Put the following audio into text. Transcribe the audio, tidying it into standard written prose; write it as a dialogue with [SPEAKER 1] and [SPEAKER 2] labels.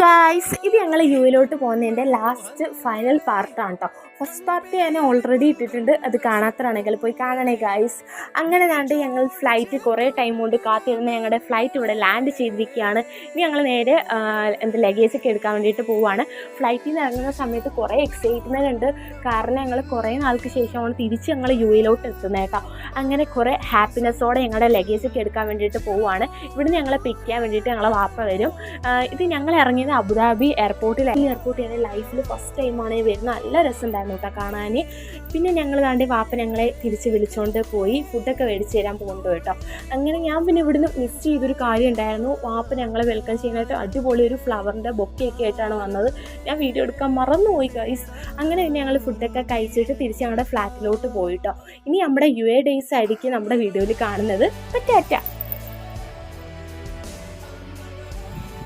[SPEAKER 1] Guys, ഇത് ഞങ്ങൾ യുയിലോട്ട് പോകുന്നതിൻ്റെ ലാസ്റ്റ് ഫൈനൽ പാർട്ടാണ് കേട്ടോ. ഫസ്റ്റ് പാർട്ട് ഞാൻ ഓൾറെഡി ഇട്ടിട്ടുണ്ട്, അത് കാണാത്തതാണെങ്കിൽ പോയി കാണണേ ഗായ്സ്. അങ്ങനെ കണ്ട് ഞങ്ങൾ ഫ്ലൈറ്റ് കുറേ ടൈം കൊണ്ട് കാത്തിരുന്ന് ഞങ്ങളുടെ ഫ്ലൈറ്റ് ഇവിടെ ലാൻഡ് ചെയ്തിരിക്കുകയാണ്. ഇനി ഞങ്ങൾ നേരെ ലഗേജൊക്കെ എടുക്കാൻ വേണ്ടിയിട്ട് പോവുകയാണ്. ഫ്ലൈറ്റിൽ നിന്ന് ഇറങ്ങുന്ന സമയത്ത് കുറേ എക്സൈറ്റ്മെൻറ്റ് ഉണ്ട്, കാരണം ഞങ്ങൾ കുറേ നാൾക്ക് ശേഷമാണ് തിരിച്ച് ഞങ്ങൾ യുയിലോട്ട് എത്തുന്നത് കേട്ടോ. അങ്ങനെ കുറേ ഹാപ്പിനെസ്സോടെ ഞങ്ങളുടെ ലഗേജൊക്കെ എടുക്കാൻ വേണ്ടിയിട്ട് പോവുകയാണ്. ഇവിടുന്ന് ഞങ്ങളെ പിക്ക് ചെയ്യാൻ വേണ്ടിയിട്ട് ഞങ്ങളെ വാപ്പ വരും. ഇത് ഞങ്ങൾ ഇറങ്ങിയത് അബുദാബി എയർപോർട്ടിൽ. ഈ എയർപോർട്ട് എൻ്റെ ലൈഫിൽ ഫസ്റ്റ് ടൈമാണ് വരുന്നത്. നല്ല രസമുണ്ടായിരുന്നു കേട്ടോ കാണാൻ. പിന്നെ ഞങ്ങൾ കണ്ട് വാപ്പ ഞങ്ങളെ തിരിച്ച് വിളിച്ചുകൊണ്ട് പോയി ഫുഡൊക്കെ മേടിച്ച് തരാൻ പോകുന്നുണ്ട് കേട്ടോ. അങ്ങനെ ഞാൻ പിന്നെ ഇവിടുന്ന് മിസ് ചെയ്തൊരു കാര്യം ഉണ്ടായിരുന്നു. വാപ്പ ഞങ്ങളെ വെൽക്കം ചെയ്യാനായിട്ട് അടിപൊളി ഒരു ഫ്ലവറിൻ്റെ ബൊക്കെയൊക്കെ ആയിട്ടാണ് വന്നത്. ഞാൻ വീഡിയോ എടുക്കാൻ മറന്നുപോയി ഗൈസ്. അങ്ങനെ പിന്നെ ഞങ്ങൾ ഫുഡൊക്കെ കഴിച്ചിട്ട് തിരിച്ച് ഞങ്ങളുടെ ഫ്ലാറ്റിലോട്ട് പോയിട്ടോ. ഇനി നമ്മുടെ UAE ഡേയ്സ് ആയിരിക്കും നമ്മുടെ വീഡിയോയിൽ കാണുന്നത്. ടാറ്റ.